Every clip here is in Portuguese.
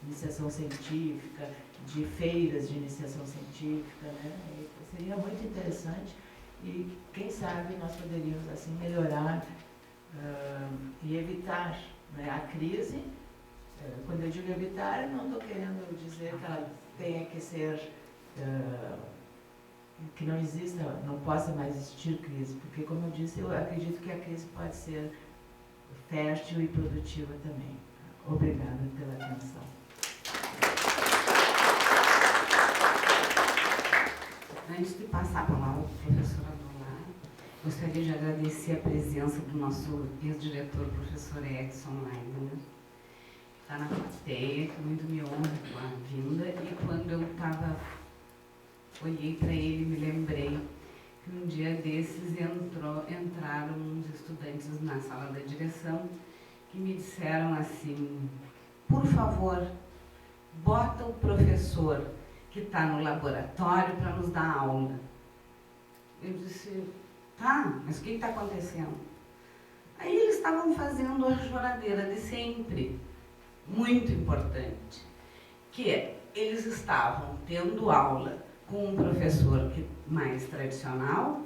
iniciação científica, de feiras de iniciação científica, né? Seria muito interessante e, quem sabe, nós poderíamos assim melhorar e evitar, né, a crise. Quando eu digo evitar, não estou querendo dizer que ela tenha que ser, que não exista, não possa mais existir crise, porque, como eu disse, eu acredito que a crise pode ser fértil e produtiva também. Obrigada pela atenção. Antes de passar a palavra para a professora Adolar, gostaria de agradecer a presença do nosso ex-diretor, professor Edson Leibner. Está na plateia, que muito me honra com a vinda, e quando eu olhei para ele, me lembrei que um dia desses entraram uns estudantes na sala da direção que me disseram assim: por favor, bota o professor que está no laboratório para nos dar aula. Eu disse: tá, mas o que está acontecendo? Aí eles estavam fazendo a choradeira de sempre, muito importante, que eles estavam tendo aula com um professor mais tradicional,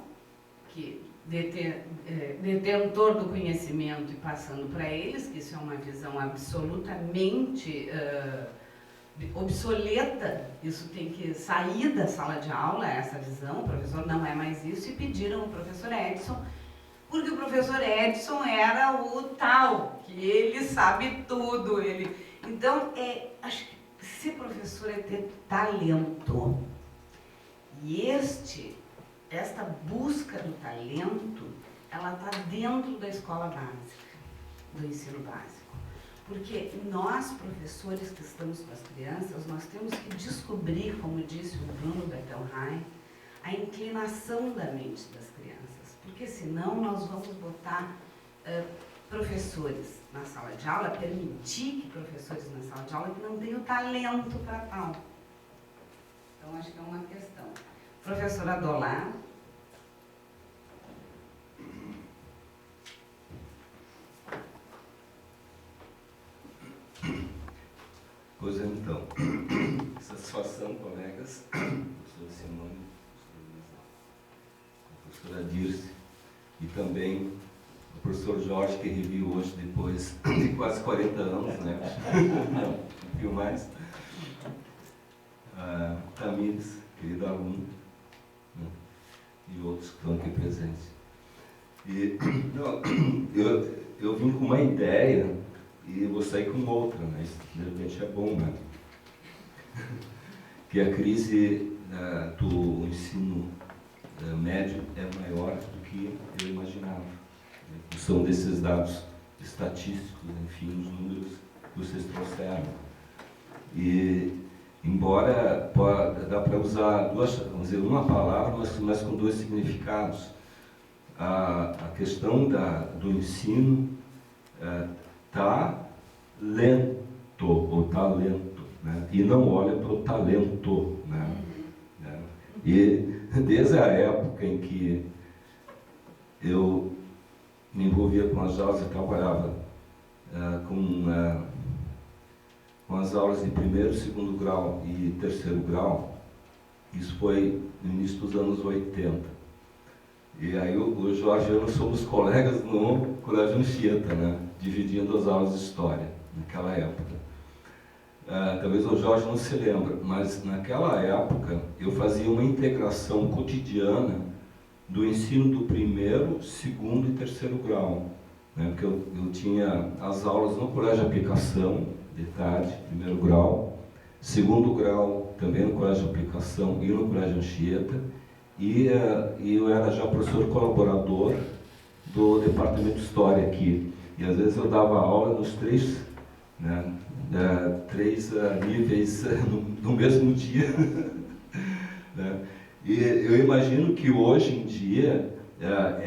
que detentor do conhecimento e passando para eles, que isso é uma visão absolutamente obsoleta, isso tem que sair da sala de aula, essa visão, o professor não é mais isso, e pediram o professor Edson, porque o professor Edson era o tal, que ele sabe tudo. Então, acho que ser professor é ter talento. E esta busca do talento, ela está dentro da escola básica, do ensino básico. Porque nós, professores que estamos com as crianças, nós temos que descobrir, como disse o Bruno Bettelheim, a inclinação da mente das crianças. Porque senão nós vamos botar professores na sala de aula, permitir que professores na sala de aula que não tenham talento para tal. Então, acho que é uma questão. Professora Adolar. Pois então, satisfação, colegas, professora Simone, professora Dirce, e também o professor Jorge, que reviu hoje depois de quase 40 anos, né? Um pouquinho mais. Tamires, querido aluno, né? E outros que estão aqui presentes. E, eu vim com uma ideia e vou sair com outra, né? Isso, de repente, é bom, né? Que a crise do ensino médio é maior do que eu imaginava. Né? São desses dados estatísticos, enfim, os números que vocês trouxeram. E, embora dá para usar vamos dizer, uma palavra, mas com dois significados. A questão do ensino está lento, ou talento, né? E não olha para o talento. Né? E desde a época em que eu me envolvia com as aulas, eu trabalhava com as aulas de primeiro, segundo grau e terceiro grau, isso foi no início dos anos 80. E aí o Jorge e eu somos colegas no Colégio Anchieta, né? Dividindo as aulas de história, naquela época. Talvez o Jorge não se lembre, mas naquela época eu fazia uma integração cotidiana do ensino do primeiro, segundo e terceiro grau. Né? Porque eu tinha as aulas no Colégio de Aplicação, de tarde, primeiro grau, segundo grau também no Colégio de Aplicação e no Colégio Anchieta, e eu era já professor colaborador do Departamento de História aqui. E às vezes eu dava aula nos três, né, três níveis no mesmo dia. Né? E eu imagino que hoje em dia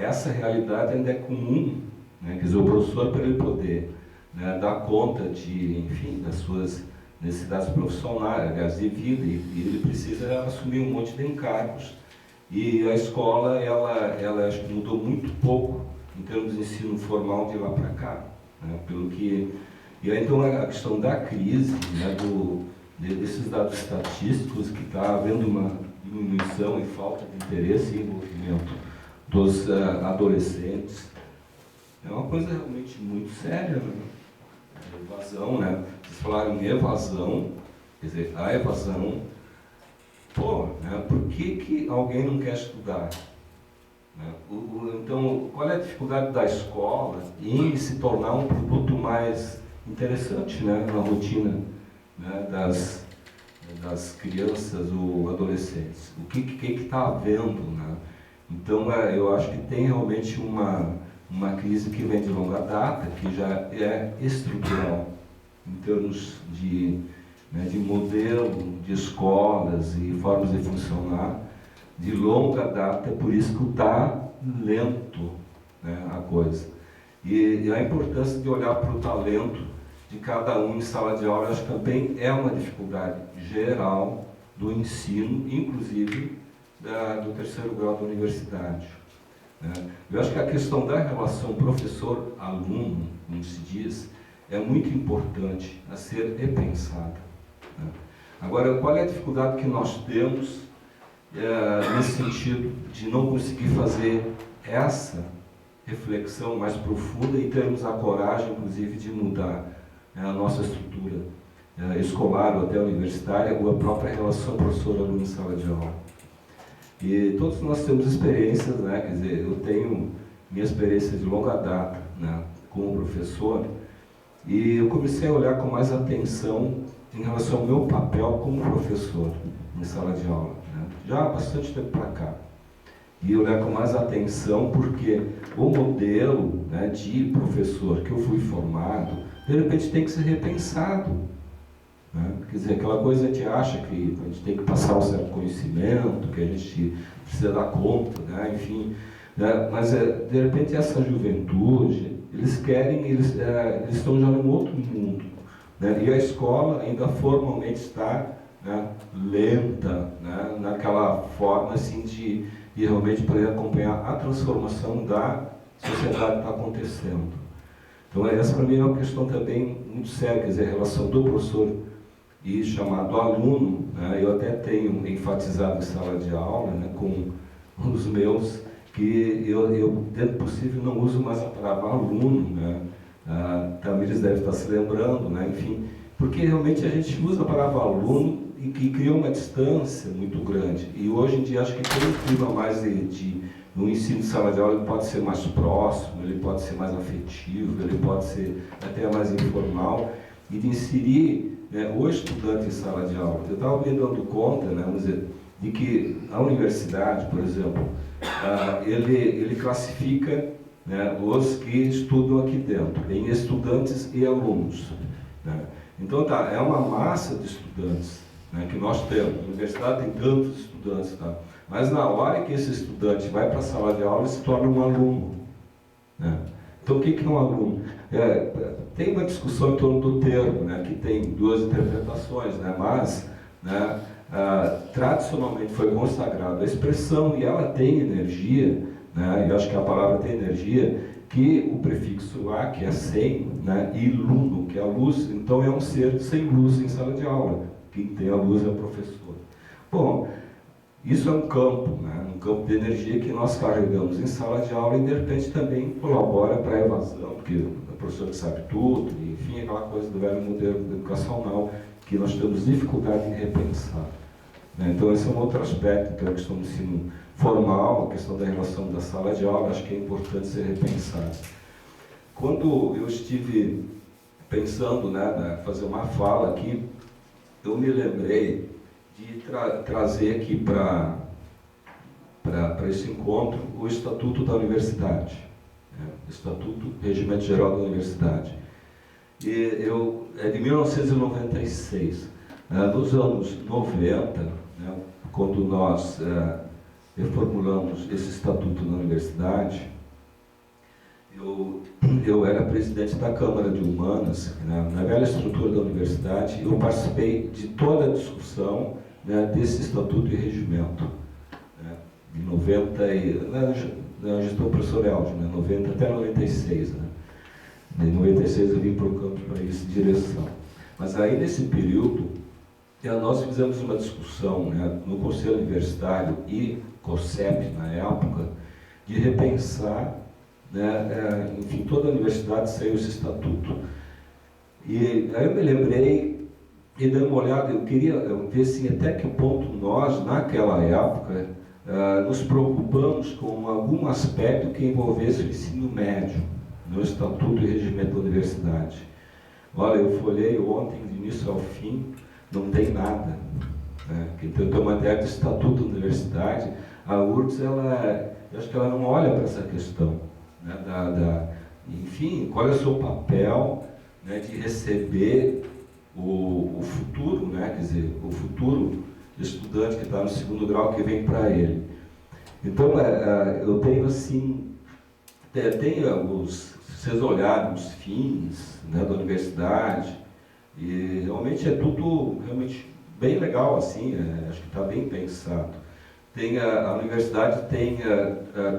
essa realidade ainda é comum, né? Quer dizer, o professor, para ele poder, né, dar conta enfim, das suas necessidades profissionais, aliás, de vida, e ele precisa assumir um monte de encargos. E a escola, ela acho que mudou muito pouco em termos de ensino formal de lá para cá, né? E aí, então, a questão da crise, né, desses dados estatísticos, que está havendo uma diminuição e falta de interesse e envolvimento dos adolescentes, é uma coisa realmente muito séria, né? A evasão, né? Vocês falaram em evasão, quer dizer, a evasão, né? Por que alguém não quer estudar? Né? Então, qual é a dificuldade da escola em se tornar um produto mais interessante, né, na rotina, né, das crianças ou adolescentes? O que está havendo, né? Então, eu acho que tem realmente uma crise que vem de longa data, que já é estrutural, em termos de modelo de escolas e formas de funcionar, de longa data, por isso que está lento, né, a coisa. E a importância de olhar para o talento de cada um em sala de aula, acho que também é uma dificuldade geral do ensino, inclusive do terceiro grau da universidade. Né? Eu acho que a questão da relação professor-aluno, como se diz, é muito importante a ser repensada. Né? Agora, qual é a dificuldade que nós temos nesse sentido de não conseguir fazer essa reflexão mais profunda e termos a coragem, inclusive, de mudar a nossa estrutura escolar ou até universitária, ou a própria relação professor-aluno em sala de aula? E todos nós temos experiências, né? Quer dizer, eu tenho minha experiência de longa data, né, como professor, e eu comecei a olhar com mais atenção em relação ao meu papel como professor em sala de aula, né, já há bastante tempo para cá. E olhar com mais atenção porque o modelo, né, de professor que eu fui formado, de repente tem que ser repensado. Né? Quer dizer, aquela coisa a gente acha que a gente tem que passar um certo conhecimento, que a gente precisa dar conta, né? Enfim, né? Mas de repente essa juventude, eles estão já num outro mundo, né? E a escola ainda formalmente está, né, lenta, né, naquela forma assim de realmente poder acompanhar a transformação da sociedade que está acontecendo. Então essa para mim é uma questão também muito séria, quer dizer, a relação do professor e chamado aluno, né? Eu até tenho enfatizado em sala de aula, né, com os meus, que eu dentro do possível, não uso mais a palavra aluno, né? A Tamires deve estar se lembrando, né? Enfim, porque realmente a gente usa a palavra aluno e que cria uma distância muito grande. E hoje em dia acho que tem um clima mais no ensino de sala de aula, ele pode ser mais próximo, ele pode ser mais afetivo, ele pode ser até mais informal, e de inserir, né, o estudante em sala de aula. Eu estava me dando conta, né, vamos dizer, de que a universidade, por exemplo, ele classifica, né, os que estudam aqui dentro, em estudantes e alunos. Né? Então, é uma massa de estudantes, né, que nós temos. A universidade tem tantos estudantes, tá? Mas na hora que esse estudante vai para a sala de aula, ele se torna um aluno. Né? Então, o que é um aluno? Tem uma discussão em torno do termo, né, que tem duas interpretações, né, mas, né, tradicionalmente foi consagrada a expressão, e ela tem energia, né, eu acho que a palavra tem energia, que o prefixo a, que é sem, né, e luno, que é a luz, então é um ser sem luz em sala de aula. Quem tem a luz é o professor. Bom, isso é um campo, né, um campo de energia que nós carregamos em sala de aula e de repente também colabora para a evasão, porque o professor que sabe tudo, enfim, aquela coisa do velho modelo educacional que nós temos dificuldade em repensar. Né? Então esse é um outro aspecto, que é a questão do ensino formal, a questão da relação da sala de aula, acho que é importante ser repensado. Quando eu estive pensando, né, fazer uma fala aqui, eu me lembrei de trazer aqui para esse encontro o Estatuto da Universidade, né? Estatuto Regimento Geral da Universidade. E é de 1996. Nos anos 90, né, quando nós reformulamos esse Estatuto da Universidade, eu era presidente da Câmara de Humanas, né, na velha estrutura da universidade. Eu participei de toda a discussão, né, desse Estatuto e Regimento, né, de 90 na gestão do professor Eldio, né, 90 até 96. Né. Em 96 eu vim para o campo para isso, direção. Mas aí nesse período, nós fizemos uma discussão, né, no Conselho Universitário e COSEP na época, de repensar, né, enfim, toda a universidade saiu esse estatuto. E aí eu me lembrei e dei uma olhada, eu queria ver assim, até que ponto nós, naquela época, nos preocupamos com algum aspecto que envolvesse o ensino médio, no estatuto e regimento da universidade. Olha, eu folhei ontem, de início ao fim, não tem nada. Né? Então, tem uma matéria de estatuto da universidade, a URGS, eu acho que ela não olha para essa questão. Né? Enfim, qual é o seu papel, né, de receber o futuro, né? Quer dizer, o futuro estudante que está no segundo grau que vem para ele. Então, eu tenho assim, se vocês olharem os fins, né, da universidade, e realmente é tudo realmente bem legal, assim, acho que está bem pensado. A universidade tem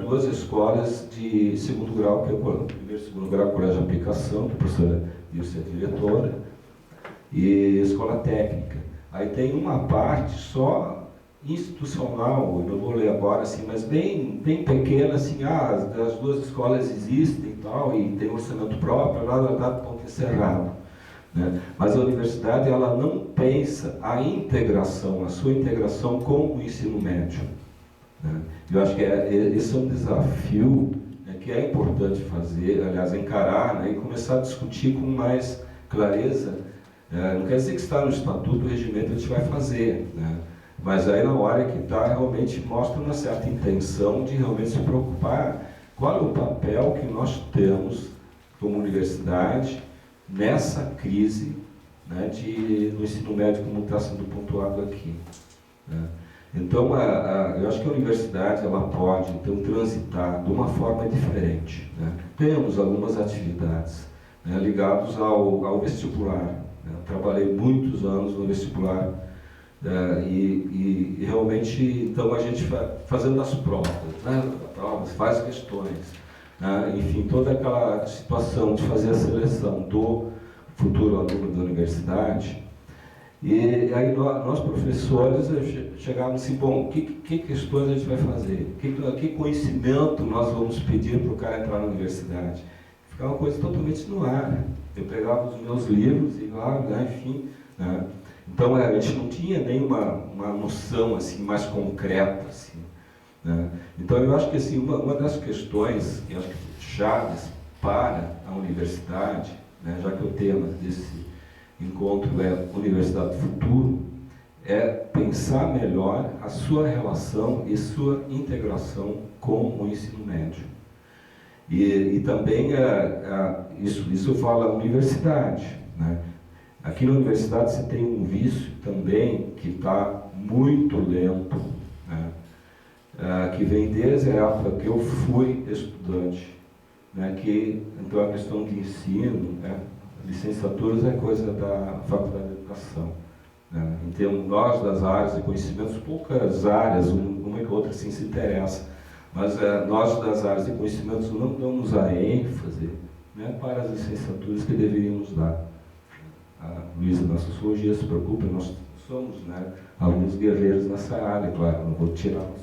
2 escolas de segundo grau, que é o primeiro e segundo grau, Colégio de Aplicação, que a professora Ilse é diretora, e escola técnica. Aí tem uma parte só institucional, eu não vou ler agora, assim, mas bem pequena, assim, as 2 escolas existem e tal, e tem orçamento próprio, lá, ponto encerrado. Né? Mas a universidade, ela não pensa a sua integração com o ensino médio. Né? Eu acho que esse é um desafio, né, que é importante fazer, aliás, encarar, né, e começar a discutir com mais clareza. Não quer dizer que está no estatuto, o regimento a gente vai fazer, né? Mas aí na hora que está, realmente mostra uma certa intenção de realmente se preocupar qual é o papel que nós temos como universidade nessa crise, né, no ensino médio, como está sendo pontuado aqui. Né? Então, eu acho que a universidade ela pode então transitar de uma forma diferente. Né? Temos algumas atividades, né, ligadas ao vestibular. Né? Trabalhei muitos anos no vestibular e realmente, então, a gente fazendo as provas, né? Faz questões, né? Enfim, toda aquela situação de fazer a seleção do futuro aluno da universidade. E aí nós professores chegávamos assim, bom, que questões a gente vai fazer? Que conhecimento nós vamos pedir para o cara entrar na universidade? Ficava uma coisa totalmente no ar. Né? Eu pegava os meus livros e lá, né, enfim. Né? Então a gente não tinha nenhuma noção assim, mais concreta. Assim, né? Então eu acho que assim, uma das questões que eu acho que chaves para a universidade, né, já que o tema desse encontro é Universidade do Futuro, é pensar melhor a sua relação e sua integração com o ensino médio. E também isso fala a universidade. Né? Aqui na universidade você tem um vício também que está muito lento, né? Que vem desde a época que eu fui estudante. Né? Então a questão de ensino, né? Licenciaturas é coisa da Faculdade de Educação. Né? Em termos nós das áreas de conhecimentos, poucas áreas, uma e outra assim, se interessa, mas nós das áreas de conhecimentos não damos a ênfase, né, para as licenciaturas que deveríamos dar. A Luísa na Sociologia se preocupa, nós somos, né, alguns guerreiros nessa área, claro, não vou tirar os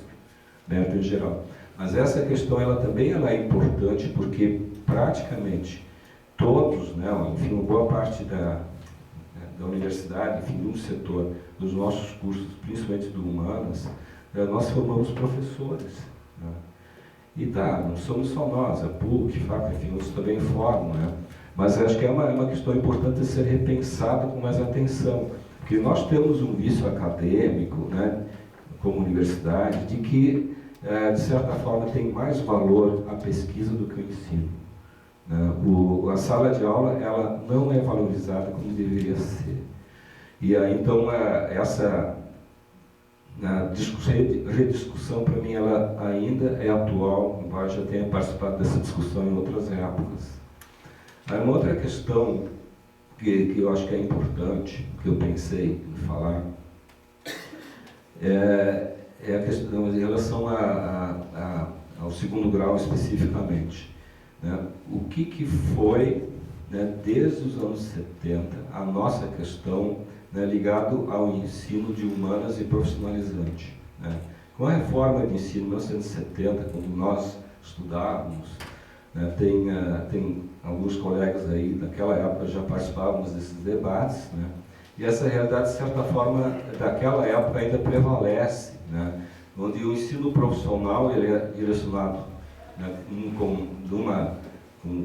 méritos em geral. Mas essa questão ela também é importante porque praticamente todos, né, enfim, uma boa parte da universidade, enfim, de um setor dos nossos cursos, principalmente do Humanas, nós formamos professores. Né? E não somos só nós, a PUC, FAP, enfim, outros também formam. Né? Mas acho que é uma questão importante de ser repensada com mais atenção, porque nós temos um vício acadêmico, né, como universidade, de que, de certa forma, tem mais valor a pesquisa do que o ensino. A sala de aula ela não é valorizada como deveria ser. E aí, então, essa rediscussão, para mim, ela ainda é atual, embora já tenha participado dessa discussão em outras épocas. Aí, uma outra questão que eu acho que é importante, que eu pensei em falar, é a questão em relação ao segundo grau especificamente. Né? O que foi né, desde os anos 70, a nossa questão, né, ligado ao ensino de humanas e profissionalizante. Né. Com a reforma de ensino em 1970, quando nós estudávamos, né, tem alguns colegas aí, naquela época já participávamos desses debates, né, e essa realidade, de certa forma, daquela época ainda prevalece, né, onde o ensino profissional ele é direcionado, né,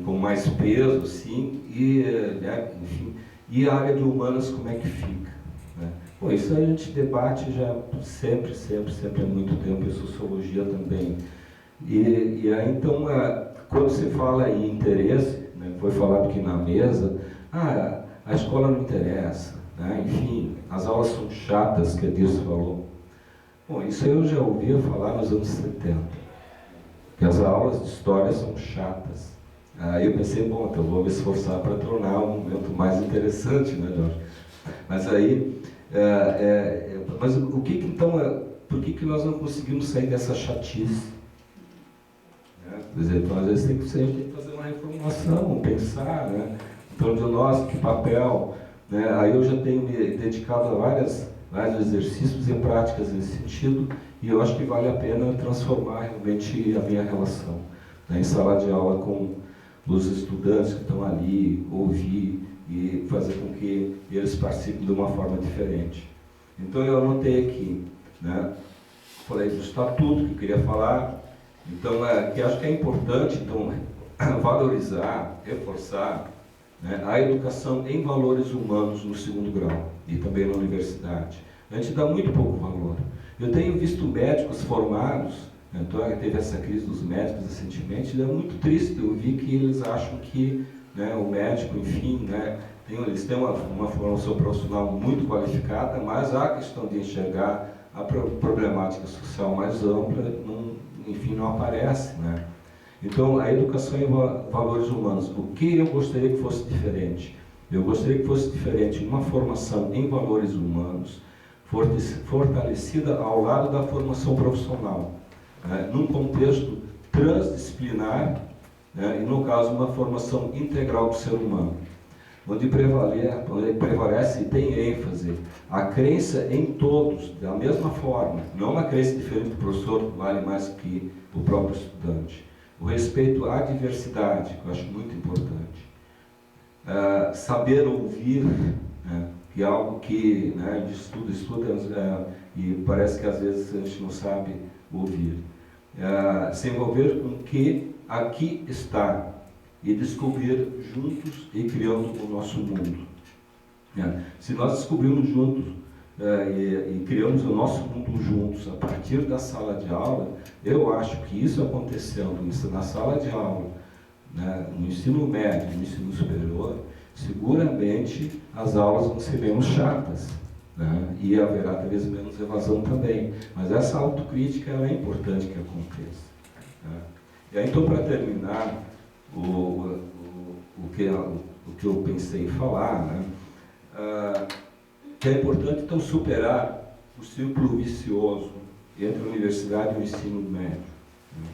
com mais peso, sim, e, né, enfim, e a área de humanas como é que fica? Né? Bom, isso a gente debate já sempre há muito tempo, e sociologia também. E aí, então, quando se fala em interesse, né, foi falado aqui na mesa, a escola não interessa, né, enfim, as aulas são chatas, que a Dirce falou. Bom, isso eu já ouvia falar nos anos 70, que as aulas de história são chatas. Aí eu pensei, bom, então vou me esforçar para tornar um momento mais interessante, né, Jorge? Mas aí, mas o que então, por que nós não conseguimos sair dessa chatice? Né? Por exemplo, às vezes tem que fazer uma reformulação, pensar, né? Então, de nós, que papel, né? Aí eu já tenho me dedicado a vários exercícios e práticas nesse sentido, e eu acho que vale a pena transformar realmente a minha relação, né, em sala de aula com os estudantes que estão ali, ouvir e fazer com que eles participem de uma forma diferente. Então eu anotei aqui, né, falei do estatuto que eu queria falar, então que acho que é importante então, valorizar, reforçar, né, a educação em valores humanos no segundo grau e também na universidade. A gente dá muito pouco valor. Eu tenho visto médicos formados, então teve essa crise dos médicos recentemente, e é muito triste, eu vi que eles acham que, né, o médico, enfim, né, eles têm uma formação profissional muito qualificada, mas a questão de enxergar a problemática social mais ampla, não aparece, né? Então, a educação em valores humanos, o que eu gostaria que fosse diferente? Eu gostaria que fosse diferente uma formação em valores humanos, fortalecida ao lado da formação profissional, né, num contexto transdisciplinar, né, e, no caso, uma formação integral do ser humano, onde prevalece e tem ênfase a crença em todos, da mesma forma, não uma crença diferente do professor, vale mais que o próprio estudante. O respeito à diversidade, que eu acho muito importante. Saber ouvir, né, que é algo que, né, a gente estuda e parece que às vezes a gente não sabe ouvir. Se envolver com o que aqui está e descobrir juntos e criando o nosso mundo. Se nós descobrirmos juntos e criamos o nosso mundo juntos a partir da sala de aula, eu acho que isso acontecendo, isso na sala de aula, né, no ensino médio, no ensino superior, seguramente as aulas vão ser menos chatas, né, e haverá talvez menos evasão também. Mas essa autocrítica ela é importante que aconteça. Né. E aí, então, para terminar, o que eu pensei em falar, né, que é importante, então, superar o círculo vicioso entre a universidade e o ensino médio, né,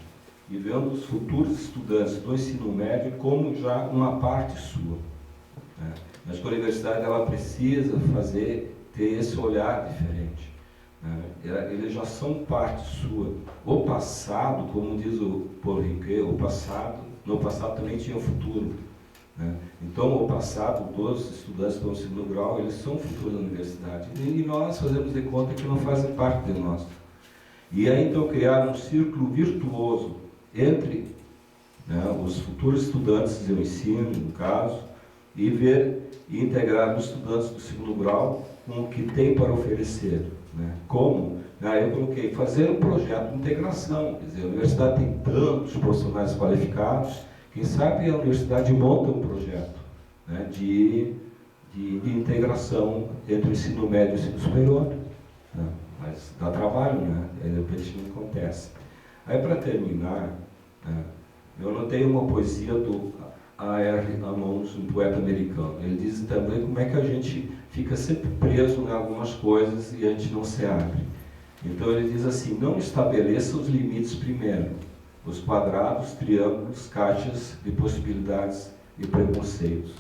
e vendo os futuros estudantes do ensino médio como já uma parte sua. Né. Acho que a universidade ela precisa ter esse olhar diferente. Né. Eles já são parte sua. O passado, como diz o Paul Ricoeur, no passado também tinha o futuro. Né? Então, o passado dos estudantes do ensino grau, eles são o futuro da universidade. E nós fazemos de conta que não fazem parte de nós. E aí, então, criar um círculo virtuoso entre, né, os futuros estudantes do ensino, no caso, e integrar os estudantes do segundo grau com o que tem para oferecer. Né? Como? Eu coloquei, fazer um projeto de integração. Quer dizer, a universidade tem tantos profissionais qualificados, quem sabe a universidade monta um projeto, né, de integração entre o ensino médio e o ensino superior. Né? Mas dá trabalho, né? De repente não acontece. Aí, para terminar, né, eu anotei uma poesia do A.R. Ammons, um poeta americano. Ele diz também como é que a gente fica sempre preso em algumas coisas e a gente não se abre. Então ele diz assim: não estabeleça os limites primeiro, os quadrados, triângulos, caixas de possibilidades e preconceitos.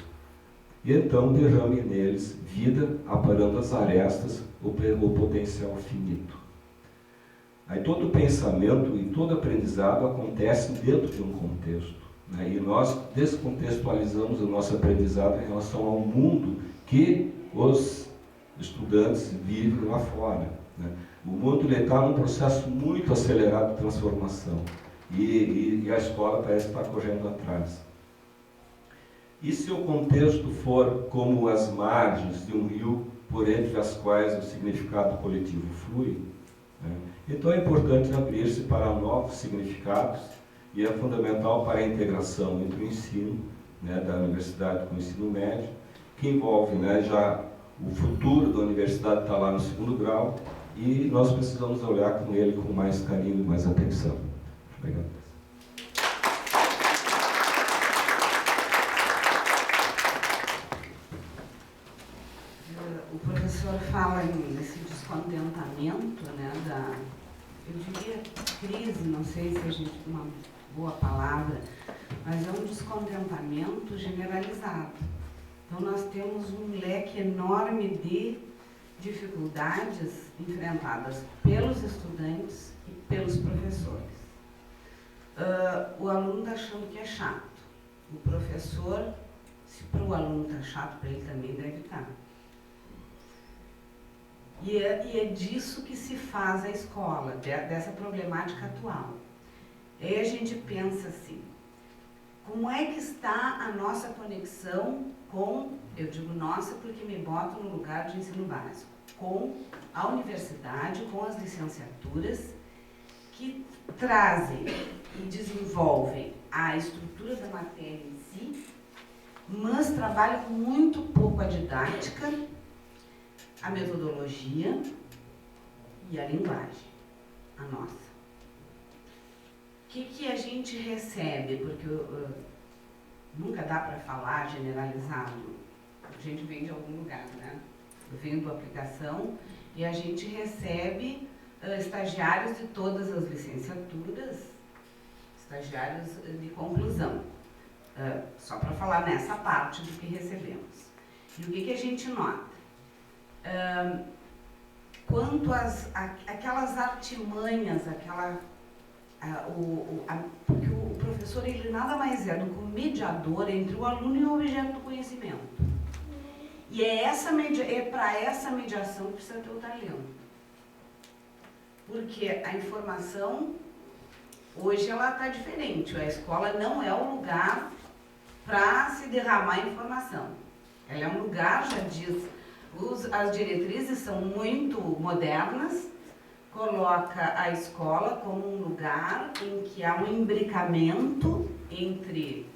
e então derrame neles vida, aparando as arestas, o potencial finito. Aí todo pensamento e todo aprendizado acontece dentro de um contexto, né? E nós descontextualizamos o nosso aprendizado em relação ao mundo que os estudantes vivem lá fora, né? O mundo está num processo muito acelerado de transformação e a escola parece estar correndo atrás. E se o contexto for como as margens de um rio por entre as quais o significado coletivo flui, né? Então é importante abrir-se para novos significados e é fundamental para a integração entre o ensino, né, da universidade com o ensino médio, que envolve, né, já o futuro da universidade está lá no 2º grau e nós precisamos olhar com ele com mais carinho e mais atenção. Obrigado. O professor fala nesse descontentamento, né, eu diria crise, não sei se a gente tem uma boa palavra, mas é um descontentamento generalizado. Então nós temos um leque enorme de dificuldades enfrentadas pelos estudantes e pelos professores. O aluno está achando que é chato. O professor, se para o aluno está chato, para ele também deve estar. E é disso que se faz a escola, dessa problemática atual. E aí a gente pensa assim, como é que está a nossa conexão com, eu digo nossa porque me boto no lugar de ensino básico, com a universidade, com as licenciaturas que trazem e desenvolvem a estrutura da matéria em si, mas trabalham muito pouco a didática, a metodologia e a linguagem, a nossa. O que a gente recebe? Porque nunca dá para falar generalizado. A gente vem de algum lugar, né? Eu venho da aplicação e a gente recebe estagiários de todas as licenciaturas, estagiários de conclusão. Só para falar nessa parte do que recebemos. E o que a gente nota? Quanto aquelas artimanhas, porque o professor ele nada mais é do que um mediador entre o aluno e o objeto do conhecimento. E é para essa mediação que precisa ter o talento. Porque a informação, hoje ela está diferente. A escola não é o lugar para se derramar informação. Ela é um lugar, já diz, as diretrizes são muito modernas, coloca a escola como um lugar em que há um imbricamento entre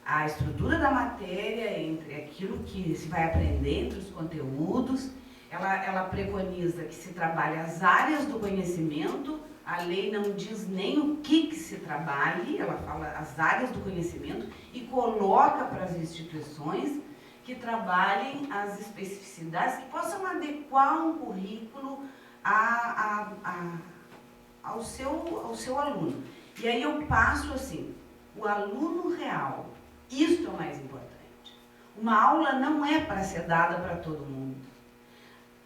a estrutura da matéria, entre aquilo que se vai aprender, entre os conteúdos. Ela preconiza que se trabalhe as áreas do conhecimento, a lei não diz nem o que se trabalhe, ela fala as áreas do conhecimento e coloca para as instituições que trabalhem as especificidades, que possam adequar um currículo ao seu aluno. E aí eu passo assim, o aluno real, isto é o mais importante. Uma aula não é para ser dada para todo mundo.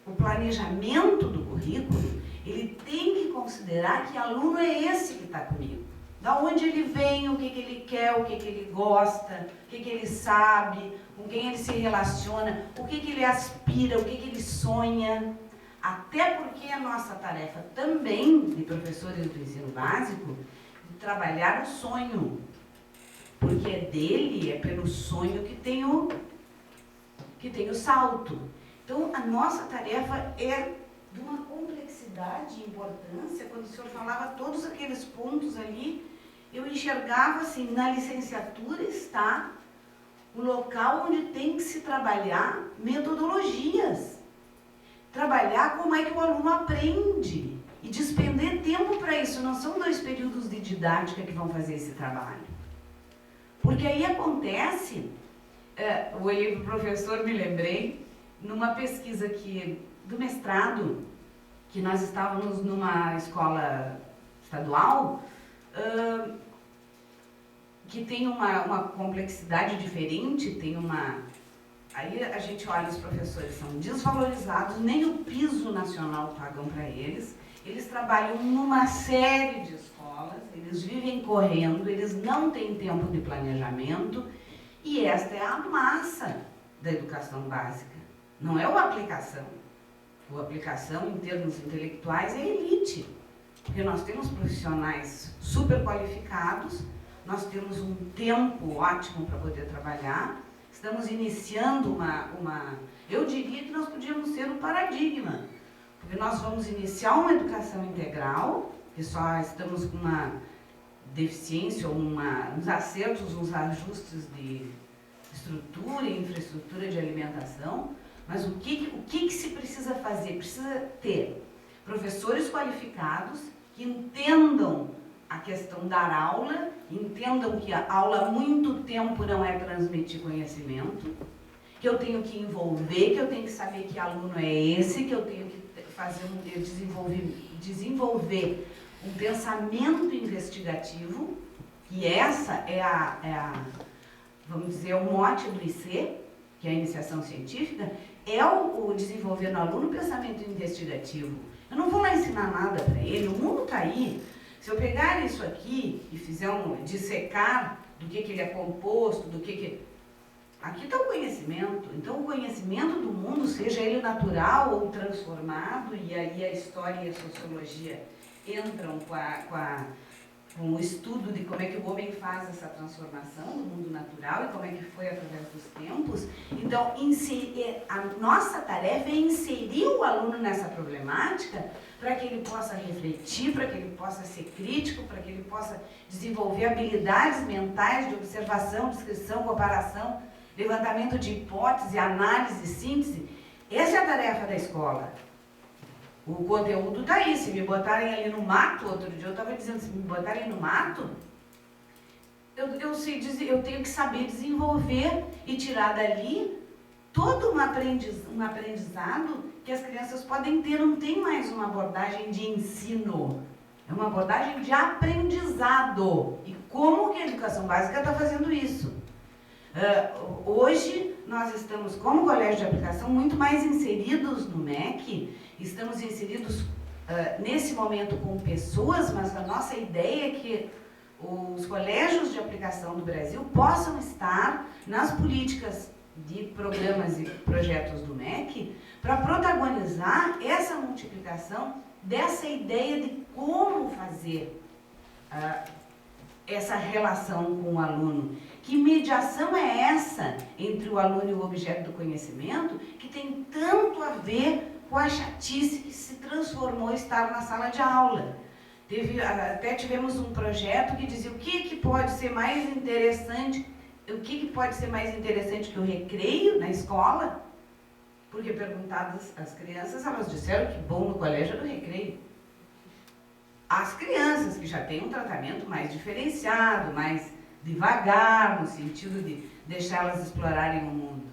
O planejamento do currículo, ele tem que considerar que aluno é esse que está comigo. Da onde ele vem, o que ele quer, o que ele gosta, o que ele sabe, com quem ele se relaciona, o que ele aspira, o que ele sonha. Até porque a nossa tarefa também, de professores do ensino básico, de trabalhar o sonho. Porque é dele, é pelo sonho que tem o salto. Então, a nossa tarefa é de uma complexidade e importância. Quando o senhor falava todos aqueles pontos ali, eu enxergava assim, na licenciatura está o local onde tem que se trabalhar metodologias. Trabalhar como é que o aluno aprende e despender tempo para isso. Não são 2 períodos de didática que vão fazer esse trabalho. Porque aí acontece, o professor, me lembrei, numa pesquisa do mestrado, que nós estávamos numa escola estadual, que tem uma complexidade diferente, tem uma Aí a gente olha, os professores são desvalorizados, nem o piso nacional pagam para eles. Eles trabalham numa série de escolas, eles vivem correndo, eles não têm tempo de planejamento. E esta é a massa da educação básica, não é a aplicação. A aplicação, em termos intelectuais, é elite. Porque nós temos profissionais super qualificados, nós temos um tempo ótimo para poder trabalhar, estamos iniciando eu diria que nós podíamos ser um paradigma, porque nós vamos iniciar uma educação integral, que só estamos com uma deficiência, uns acertos, uns ajustes de estrutura e infraestrutura de alimentação, mas o que se precisa fazer? Precisa ter professores qualificados que entendam a questão dar aula, entendam que a aula há muito tempo não é transmitir conhecimento, que eu tenho que envolver, que eu tenho que saber que aluno é esse, que eu tenho que desenvolver um pensamento investigativo, e essa é vamos dizer, o mote do IC, que é a iniciação científica, é o desenvolver no aluno o pensamento investigativo. Eu não vou lá ensinar nada para ele, o mundo está aí. Se eu pegar isso aqui e fizer dissecar do que ele é composto, aqui está o conhecimento. Então, o conhecimento do mundo, seja ele natural ou transformado, e aí a história e a sociologia entram com o estudo de como é que o homem faz essa transformação do mundo natural e como é que foi através dos tempos. Então, a nossa tarefa é inserir o aluno nessa problemática para que ele possa refletir, para que ele possa ser crítico, para que ele possa desenvolver habilidades mentais de observação, descrição, comparação, levantamento de hipótese, análise, síntese. Essa é a tarefa da escola. O conteúdo está aí. Se me botarem ali no mato, outro dia eu estava dizendo, se me botarem no mato, eu tenho que saber desenvolver e tirar dali todo um aprendizado que as crianças podem ter. Não tem mais uma abordagem de ensino, é uma abordagem de aprendizado. E como que a educação básica está fazendo isso? Hoje nós estamos, como colégio de aplicação, muito mais inseridos no MEC. Estamos inseridos nesse momento com pessoas, mas a nossa ideia é que os colégios de aplicação do Brasil possam estar nas políticas de programas e projetos do MEC para protagonizar essa multiplicação dessa ideia de como fazer essa relação com o aluno. Que mediação é essa entre o aluno e o objeto do conhecimento que tem tanto a ver com a chatice que se transformou estar na sala de aula. Até tivemos um projeto que dizia o que pode ser mais interessante, que o recreio na escola, porque perguntadas às crianças, elas disseram que bom no colégio era o recreio. As crianças que já têm um tratamento mais diferenciado, mais devagar, no sentido de deixá-las explorarem o mundo.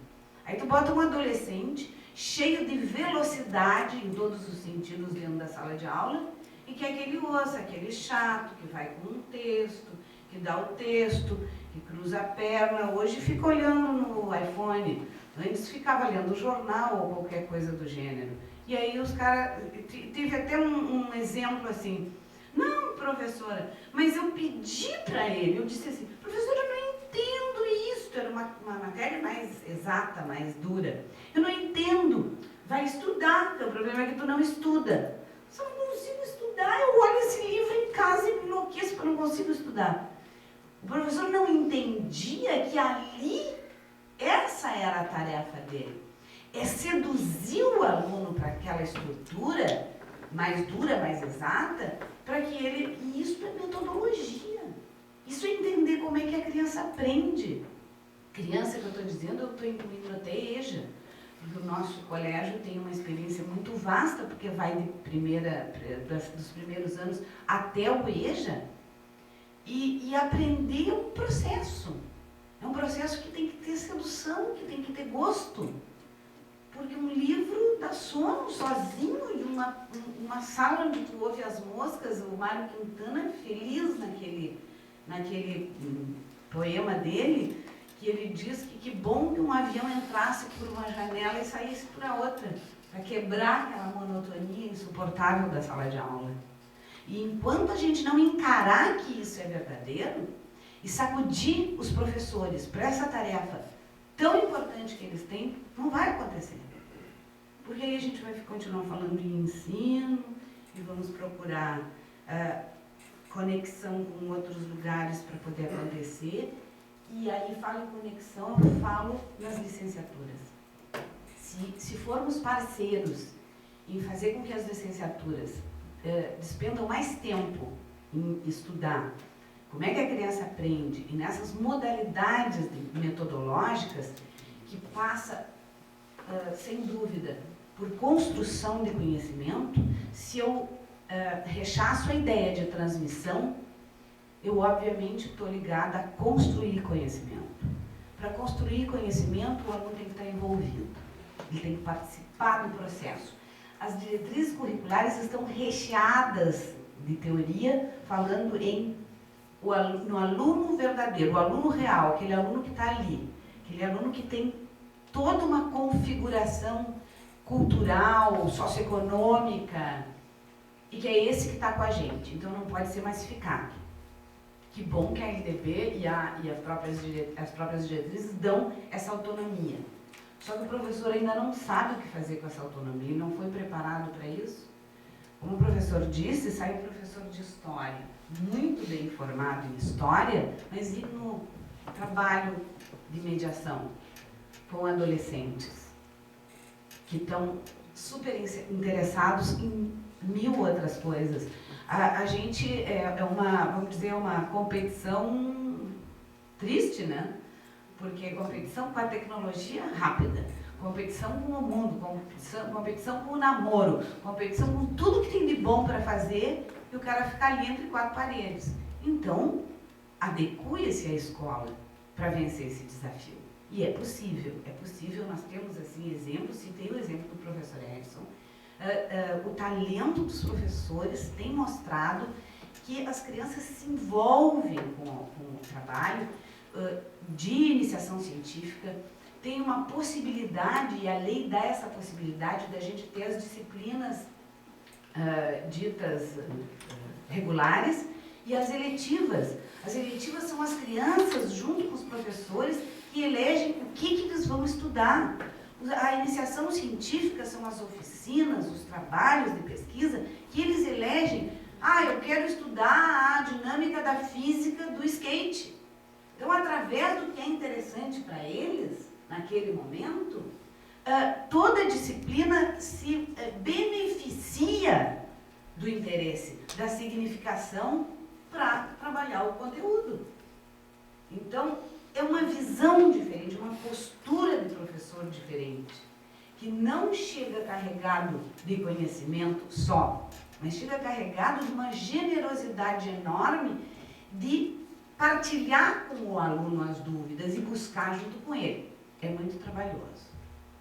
Aí tu bota um adolescente cheio de velocidade em todos os sentidos dentro da sala de aula e que aquele ouça, aquele chato, que vai com um texto, que dá o texto, que cruza a perna, hoje fica olhando no iPhone, antes ficava lendo o jornal ou qualquer coisa do gênero. E aí os caras, teve até um exemplo assim, não, professora, mas eu pedi para ele, eu disse assim, professora, eu não entendo isso, era uma matéria mais exata, mais dura. Eu não entendo, vai estudar, o problema é que tu não estuda. Só não consigo estudar, eu olho esse livro em casa e me enlouqueço porque eu não consigo estudar. O professor não entendia que ali, essa era a tarefa dele. É seduzir o aluno para aquela estrutura mais dura, mais exata, para que ele... E isso é metodologia. Isso é entender como é que a criança aprende. Criança que eu estou dizendo, eu estou incluindo até EJA, porque o nosso colégio tem uma experiência muito vasta, porque vai dos primeiros anos até o EJA, e aprender é um processo. É um processo que tem que ter sedução, que tem que ter gosto. Porque um livro dá sono sozinho e uma sala onde tu ouve as moscas, o Mário Quintana feliz naquele poema dele, que que ele diz que bom que um avião entrasse por uma janela e saísse por a outra, para quebrar aquela monotonia insuportável da sala de aula. E enquanto a gente não encarar que isso é verdadeiro, e sacudir os professores para essa tarefa tão importante que eles têm, não vai acontecer. Porque aí a gente vai continuar falando em ensino, e vamos procurar conexão com outros lugares para poder acontecer. E aí, falo em conexão, eu falo nas licenciaturas. Se formos parceiros em fazer com que as licenciaturas despendam mais tempo em estudar como é que a criança aprende, e nessas modalidades metodológicas, que passa, sem dúvida, por construção de conhecimento, se eu rechaço a ideia de transmissão, eu obviamente estou ligada a construir conhecimento. Para construir conhecimento, o aluno tem que estar envolvido, ele tem que participar do processo. As diretrizes curriculares estão recheadas de teoria, falando no aluno verdadeiro, o aluno real, aquele aluno que está ali, aquele aluno que tem toda uma configuração cultural, socioeconômica, e que é esse que está com a gente, então não pode ser massificado. Que bom que a LDB e as próprias diretrizes dão essa autonomia. Só que o professor ainda não sabe o que fazer com essa autonomia, ele não foi preparado para isso. Como o professor disse, sai um professor de história, muito bem formado em história, mas e no trabalho de mediação com adolescentes, que estão super interessados em 1000 outras coisas. A gente vamos dizer, uma competição triste, né? Porque competição com a tecnologia rápida, competição com o mundo, competição com o namoro, competição com tudo que tem de bom para fazer, e o cara fica ali entre 4 paredes. Então, adeque-se à escola para vencer esse desafio. E é possível, nós temos assim exemplos, citei o exemplo do professor Edson. O talento dos professores tem mostrado que as crianças se envolvem com o trabalho de iniciação científica, tem uma possibilidade, e a lei dá essa possibilidade da gente ter as disciplinas ditas regulares e as eletivas. As eletivas são as crianças, junto com os professores, que elegem o que eles vão estudar. A iniciação científica são as oficinas, os trabalhos de pesquisa, que eles elegem. Eu quero estudar a dinâmica da física do skate. Então, através do que é interessante para eles, naquele momento, toda a disciplina se beneficia do interesse, da significação para trabalhar o conteúdo. Então, é uma visão diferente, uma postura de professor diferente, que não chega carregado de conhecimento só, mas chega carregado de uma generosidade enorme de partilhar com o aluno as dúvidas e buscar junto com ele. É muito trabalhoso,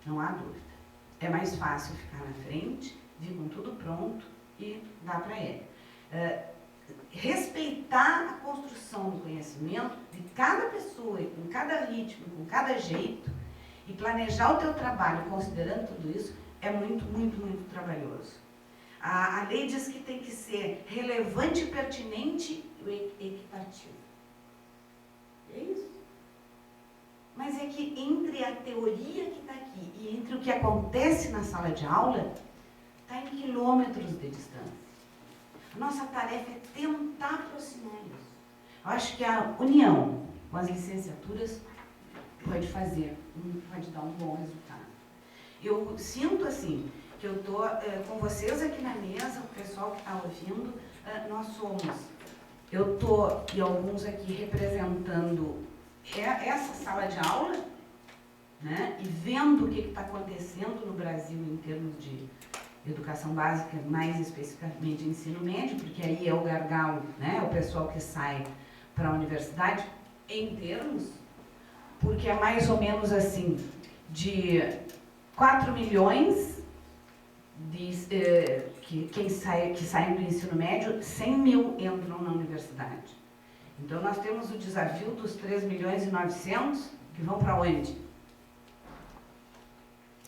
não há dúvida. É mais fácil ficar na frente, vir com tudo pronto e dar para ele. Respeitar a construção do conhecimento de cada pessoa, e com cada ritmo, com cada jeito, e planejar o teu trabalho considerando tudo isso, é muito, muito, muito trabalhoso. A lei diz que tem que ser relevante, pertinente e equitativo. É isso. Mas é que entre a teoria que está aqui e entre o que acontece na sala de aula, está em quilômetros de distância. A nossa tarefa é tentar aproximar isso. Eu acho que a união com as licenciaturas pode dar um bom resultado. Eu sinto assim, que eu estou com vocês aqui na mesa, o pessoal que está ouvindo, eu estou, e alguns aqui, representando essa sala de aula, né, e vendo o que está acontecendo no Brasil em termos de educação básica, mais especificamente ensino médio, porque aí é o gargalo, né, o pessoal que sai para a universidade, em termos, porque é mais ou menos assim, de 4 milhões que saem do ensino médio, 100 mil entram na universidade. Então, nós temos o desafio dos 3 milhões e 900 que vão para onde?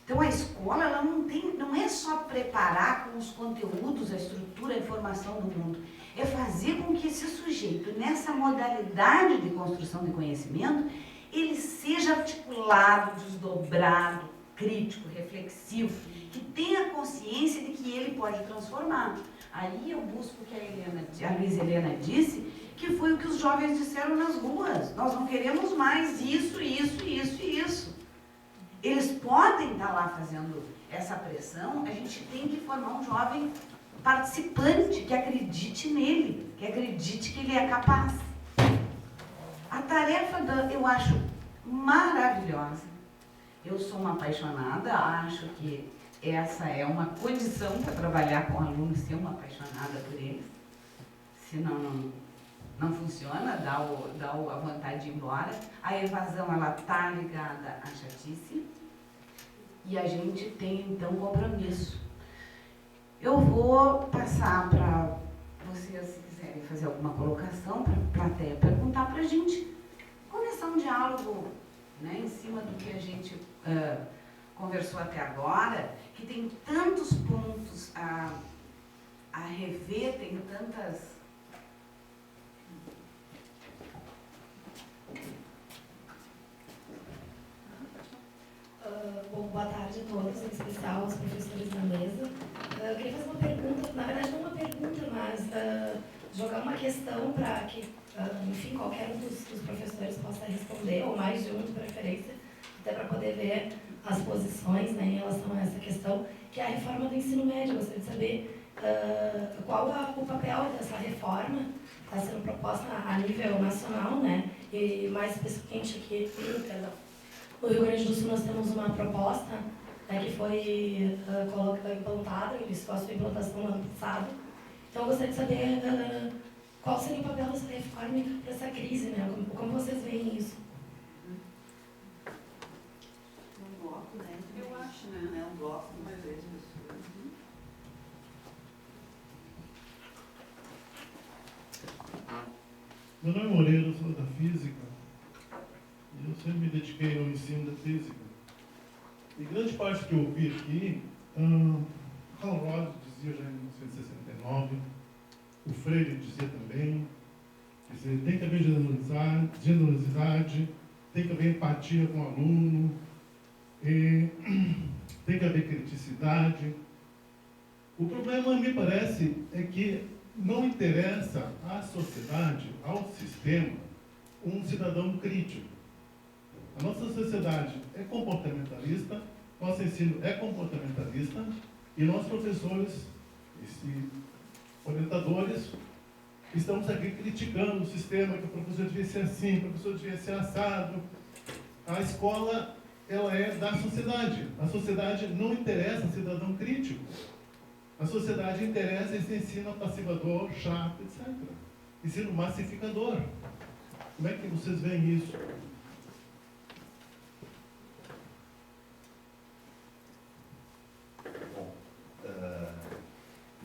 Então a escola ela não é só preparar com os conteúdos, a estrutura, a informação do mundo, é fazer com que esse sujeito, nessa modalidade de construção de conhecimento, ele seja articulado, desdobrado, crítico, reflexivo, que tenha consciência de que ele pode transformar. Aí eu busco o que a Luísa Helena disse, que foi o que os jovens disseram nas ruas. Nós não queremos mais isso, isso, isso e isso. Eles podem estar lá fazendo essa pressão, a gente tem que formar um jovem participante, que acredite nele, que acredite que ele é capaz. A tarefa, eu acho maravilhosa. Eu sou uma apaixonada, acho que essa é uma condição para trabalhar com alunos, ser uma apaixonada por eles. Senão não funciona, dá a vontade de ir embora. A evasão, ela está ligada à chatice. E a gente tem, então, compromisso. Eu vou passar para vocês, se quiserem fazer alguma colocação, para a plateia perguntar para a gente. Começar um diálogo, né, em cima do que a gente conversou até agora, que tem tantos pontos a rever, tem tantas... Bom, boa tarde a todos, em especial aos professores da mesa. Eu queria fazer uma pergunta, na verdade não uma pergunta, mas jogar uma questão para que, enfim, qualquer um dos professores possa responder, ou mais de um de preferência, até para poder ver as posições, né, em relação a essa questão, que é a reforma do ensino médio. Eu gostaria de saber qual o papel dessa reforma que está sendo proposta a nível nacional, né, e mais especificamente aqui, no Rio Grande do Sul nós temos uma proposta, né, que foi implantada, iniciou a sua implantação no ano passado. Então eu gostaria de saber qual seria o papel dessa reforma para essa crise, né? Como vocês veem isso? Um bloco, né? Eu acho, né? É um bloco, mas é isso. Meu nome é Moreira, eu sou da Física. E eu sempre me dediquei ao ensino da física. E grande parte que eu ouvi aqui, Karl Rove dizia já em 1969, o Freire dizia também, que tem que haver generosidade, tem que haver empatia com o aluno, tem que haver criticidade. O problema, me parece, é que não interessa à sociedade, ao sistema, um cidadão crítico. A nossa sociedade é comportamentalista, nosso ensino é comportamentalista, e nós, professores e orientadores, estamos aqui criticando o sistema, que o professor devia ser assim, o professor devia ser assado. A escola, ela é da sociedade. A sociedade não interessa o cidadão crítico. A sociedade interessa esse ensino passivador, chato, etc. Ensino massificador. Como é que vocês veem isso?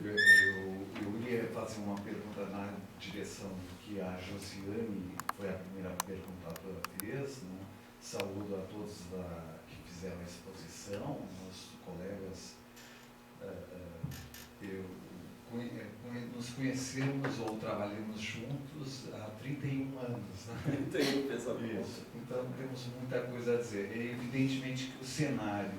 Eu ia fazer uma pergunta na direção que a Josiane foi a primeira perguntadora fez, né? Saúdo a todos que fizeram a exposição, nossos colegas. Nos conhecemos ou trabalhamos juntos há 31 anos. Né? 31 pensamentos. Isso. Então temos muita coisa a dizer. É evidentemente que o cenário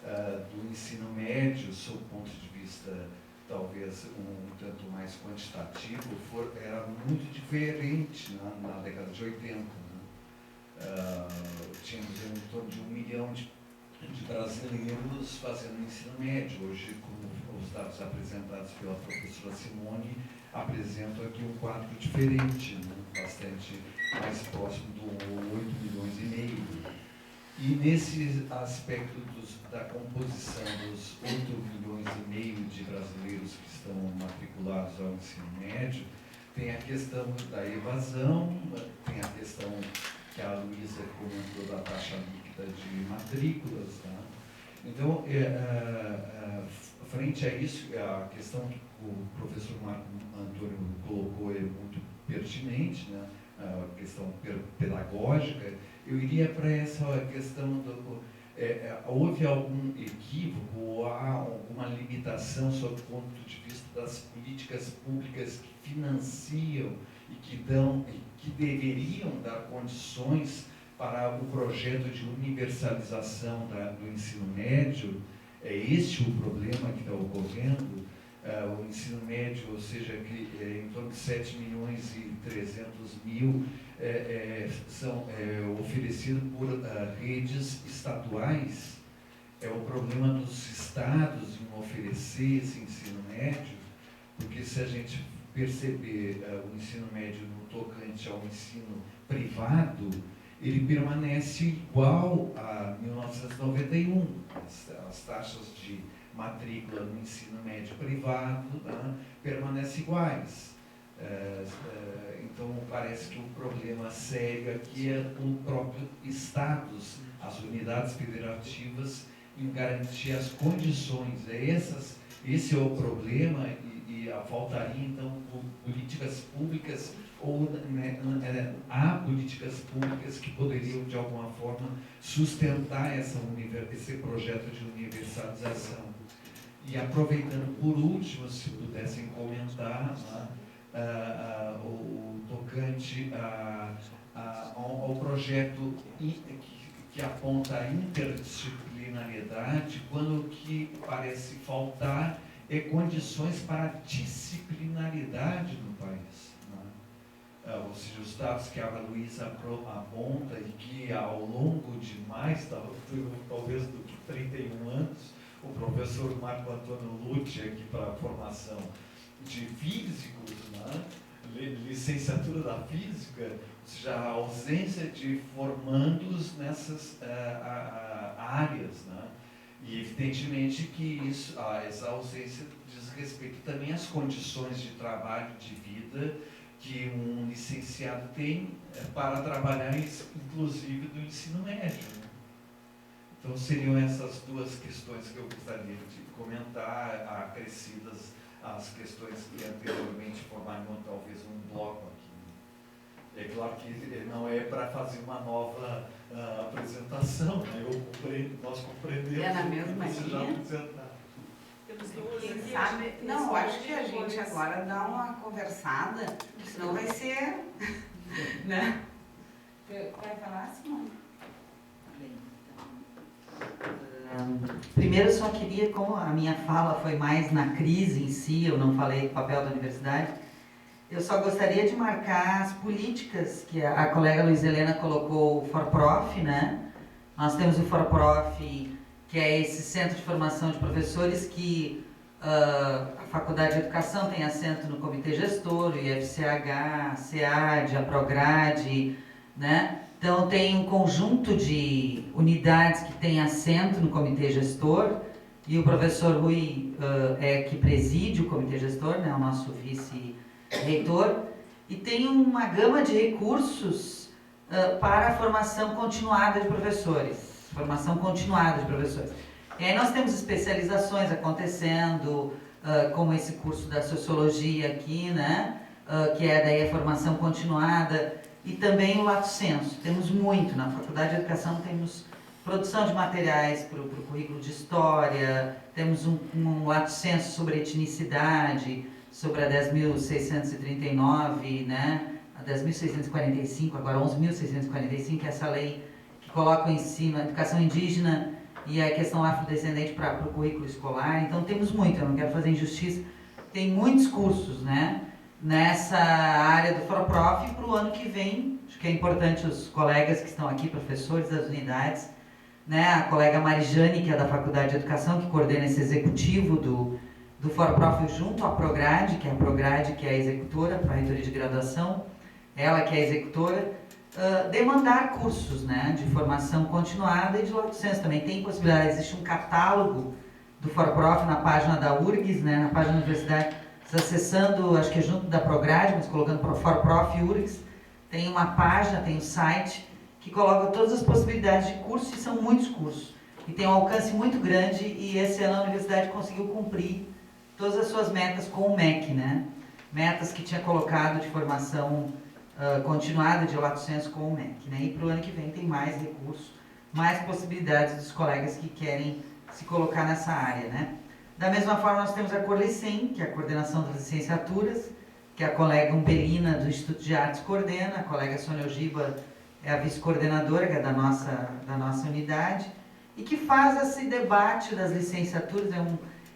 do ensino médio, sob o ponto de vista talvez um tanto mais quantitativo, era muito diferente na década de 80. Né? Tínhamos em torno de 1 milhão de brasileiros fazendo ensino médio. Hoje, como os dados apresentados pela professora Simone apresentam aqui um quadro diferente, né? Bastante mais próximo do 8,5 milhões. E nesse aspecto da composição dos 8,5 milhões de brasileiros que estão matriculados ao ensino médio, tem a questão da evasão, tem a questão que a Luísa comentou da taxa líquida de matrículas. Tá? Então, frente a isso, a questão que o professor Marco Antônio colocou é muito pertinente, né? questão pedagógica, eu iria para essa questão houve algum equívoco ou há alguma limitação sob o ponto de vista das políticas públicas que financiam e que deveriam dar condições para o projeto de universalização do ensino médio? É este o problema que está ocorrendo? O ensino médio, ou seja, que em torno de 7.300.000 são oferecidos por redes estaduais. É o problema dos estados em oferecer esse ensino médio, porque se a gente perceber o ensino médio no tocante ao ensino privado, ele permanece igual a 1991. As taxas de matrícula no ensino médio privado, né, permanecem iguais. Então, parece que o problema sério aqui é o próprio Estados, as unidades federativas, em garantir as condições. Esse é o problema e faltaria, então, políticas públicas ou há políticas públicas que poderiam, de alguma forma, sustentar esse projeto de universalização. E aproveitando, por último, se pudessem comentar, o tocante ao projeto que aponta a interdisciplinariedade, quando o que parece faltar é condições para a disciplinaridade no país. Ou seja, os dados que a Luísa aponta e que ao longo de mais, talvez do que 31 anos, o professor Marco Antônio Lucci, aqui para a formação de físicos, né? Licenciatura da física, ou seja, a ausência de formandos nessas áreas, né? E evidentemente que essa ausência diz respeito também às condições de trabalho, de vida, que um licenciado tem para trabalhar, inclusive, do ensino médio. Né? Então, seriam essas duas questões que eu gostaria de comentar, acrescidas às questões que anteriormente formariam talvez um bloco aqui. É claro que não é para fazer uma nova apresentação, né? Nós compreendemos. É na mesma isso já linha? apresentado. Quem sabe? Não, eu acho que a gente agora dá uma conversada, senão vai ser. Né? Vai falar, Simone? Primeiro, eu só queria, como a minha fala foi mais na crise em si, eu não falei do papel da universidade, eu só gostaria de marcar as políticas que a colega Luiz Helena colocou, o ForProf, né? Nós temos o ForProf, que é esse centro de formação de professores que a Faculdade de Educação tem assento no Comitê Gestor, o IFCH, a SEAD, a Prograde, né? Então, tem um conjunto de unidades que tem assento no Comitê Gestor e o professor Rui é que preside o Comitê Gestor, né? O nosso vice-reitor, e tem uma gama de recursos para a formação continuada de professores. E aí nós temos especializações acontecendo, como esse curso da Sociologia aqui, né? Que é daí a formação continuada, e também o Lato Sensu. Temos muito, na Faculdade de Educação temos produção de materiais para o currículo de História, temos um Lato Sensu sobre etnicidade, sobre a 10.639, né? A 10.645, agora 11.645, que é essa lei que coloca o ensino, a educação indígena e a questão afrodescendente para o currículo escolar. Então temos muito, eu não quero fazer injustiça, tem muitos cursos, né? Nessa área do ForProf para o ano que vem. Acho que é importante os colegas que estão aqui, professores das unidades, né? A colega Marijane, que é da Faculdade de Educação, que coordena esse executivo do ForProf junto à Prograde, que é a executora para a reitoria de graduação, ela que é a executora, demandar cursos, né? De formação continuada e de Lato Sensu também. Tem possibilidade, existe um catálogo do ForProf na página da URGS, né? Na página da universidade, acessando, acho que é junto da Prograde, mas colocando ForProf e URGS, tem uma página, tem um site que coloca todas as possibilidades de cursos, e são muitos cursos. E tem um alcance muito grande, e esse ano a universidade conseguiu cumprir todas as suas metas com o MEC, né? Metas que tinha colocado de formação continuada de Lato Senso com o MEC, né? E para o ano que vem tem mais recursos, mais possibilidades dos colegas que querem se colocar nessa área, né? Da mesma forma, nós temos a Corlicem, que é a coordenação das licenciaturas, que a colega Umbelina, do Instituto de Artes, coordena, a colega Sônia Ogiba é a vice-coordenadora, que é da nossa unidade, e que faz esse debate das licenciaturas,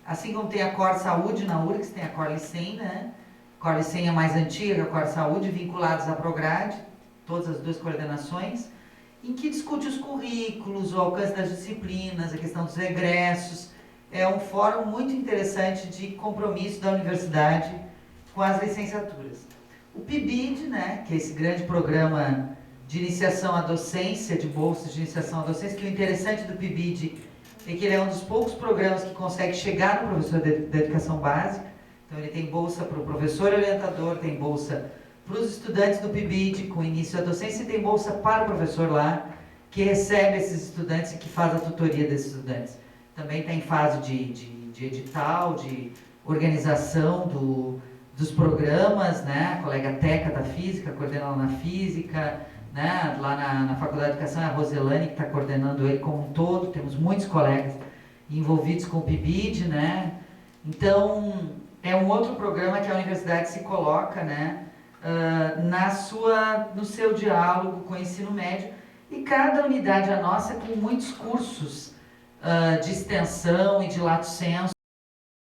assim como tem a Cor Saúde na URGS, tem a Corlicem, né? A Corlicem é mais antiga, a Cor Saúde, vinculados à Prograde, todas as duas coordenações, em que discute os currículos, o alcance das disciplinas, a questão dos regressos. É um fórum muito interessante de compromisso da universidade com as licenciaturas. O PIBID, né, que é esse grande programa de iniciação à docência, de bolsas de iniciação à docência, que o interessante do PIBID é que ele é um dos poucos programas que consegue chegar no professor da educação básica. Então ele tem bolsa para o professor orientador, tem bolsa para os estudantes do PIBID com início à docência e tem bolsa para o professor lá, que recebe esses estudantes e que faz a tutoria desses estudantes. Também está em fase de edital, de organização dos programas, né? A colega Teca da Física, coordenando na Física, né? Lá na Faculdade de Educação é a Roselane que está coordenando ele como um todo, temos muitos colegas envolvidos com o PIBID, né? Então, é um outro programa que a universidade se coloca, né? No seu diálogo com o ensino médio, e cada unidade, a nossa, com muitos cursos de extensão e de lato sensu,